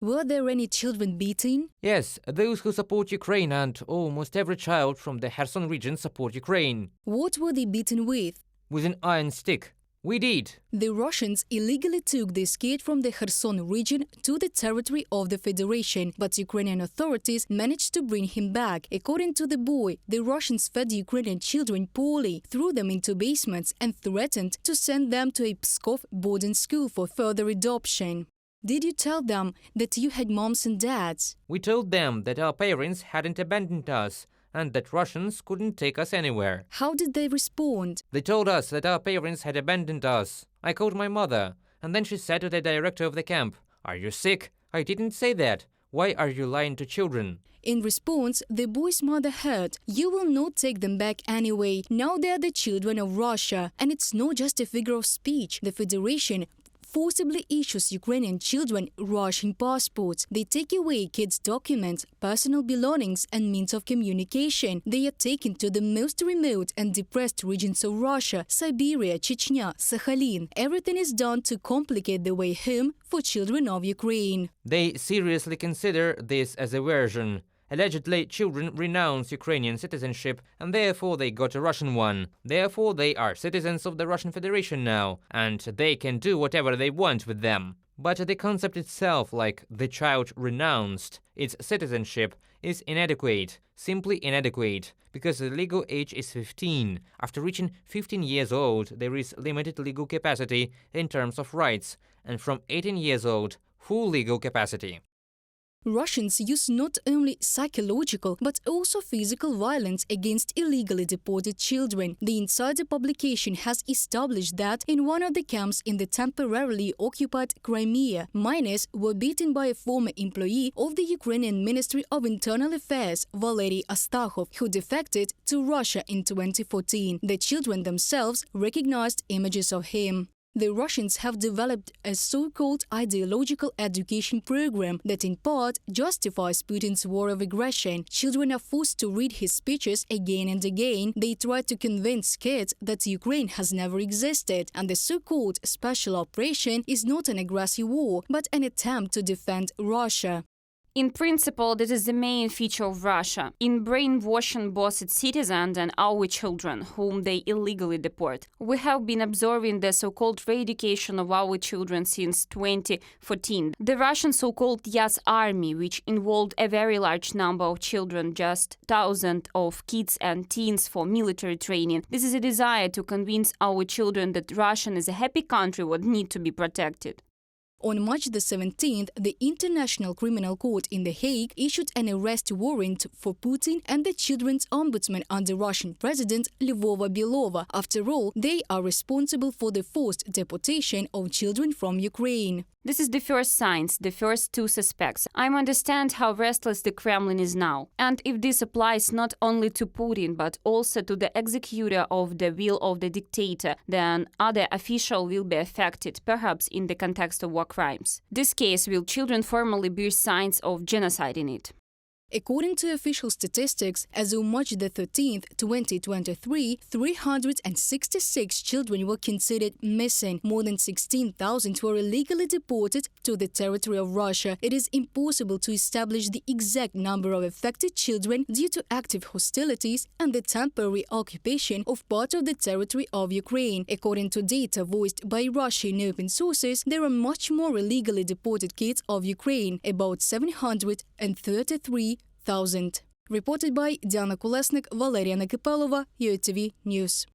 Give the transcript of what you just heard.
Were there any children beaten? Yes, those who support Ukraine, and almost every child from the Kherson region support Ukraine. What were they beaten with? With an iron stick. We did. The Russians illegally took this kid from the Kherson region to the territory of the Federation, but Ukrainian authorities managed to bring him back. According to the boy, the Russians fed Ukrainian children poorly, threw them into basements and threatened to send them to a Pskov boarding school for further adoption. Did you tell them that you had moms and dads? We told them that our parents hadn't abandoned us and that Russians couldn't take us anywhere. How did they respond? They told us that our parents had abandoned us. I called my mother, and then she said to the director of the camp, "Are you sick? I didn't say that. Why are you lying to children?" In response, the boy's mother heard, "You will not take them back anyway. Now they are the children of Russia." And it's not just a figure of speech. The Federation forcibly issues Ukrainian children Russian passports. They take away kids' documents, personal belongings and means of communication. They are taken to the most remote and depressed regions of Russia, Siberia, Chechnya, Sakhalin. Everything is done to complicate the way home for children of Ukraine. They seriously consider this as a version. Allegedly, children renounce Ukrainian citizenship and therefore they got a Russian one. Therefore, they are citizens of the Russian Federation now, and they can do whatever they want with them. But the concept itself, like the child renounced its citizenship, is inadequate, simply inadequate, because the legal age is 15. After reaching 15 years old, there is limited legal capacity in terms of rights, and from 18 years old, full legal capacity. Russians use not only psychological but also physical violence against illegally deported children. The Insider publication has established that in one of the camps in the temporarily occupied Crimea, minors were beaten by a former employee of the Ukrainian Ministry of Internal Affairs, Valery Astakhov, who defected to Russia in 2014. The children themselves recognized images of him. The Russians have developed a so-called ideological education program that in part justifies Putin's war of aggression. Children are forced to read his speeches again and again. They try to convince kids that Ukraine has never existed, and the so-called special operation is not an aggressive war, but an attempt to defend Russia. In principle, this is the main feature of Russia, in brainwashing both its citizens and our children, whom they illegally deport. We have been observing the so-called re-education of our children since 2014. The Russian so-called Yas army, which involved a very large number of children, just thousands of kids and teens for military training. This is a desire to convince our children that Russia is a happy country what need to be protected. On March the 17th, the International Criminal Court in The Hague issued an arrest warrant for Putin and the children's ombudsman under Russian President Lvova-Belova. After all, they are responsible for the forced deportation of children from Ukraine. This is the first signs, the first two suspects. I understand how restless the Kremlin is now. And if this applies not only to Putin, but also to the executor of the will of the dictator, then other officials will be affected, perhaps in the context of war crimes. This case will children formally bear signs of genocide in it. According to official statistics, as of March the 13th, 2023, 366 children were considered missing. More than 16,000 were illegally deported to the territory of Russia. It is impossible to establish the exact number of affected children due to active hostilities and the temporary occupation of part of the territory of Ukraine. According to data voiced by Russian open sources, there are much more illegally deported kids of Ukraine, about 733,000. Reported by Diana Kulesnik, Valeria Nekipelova, UATV News.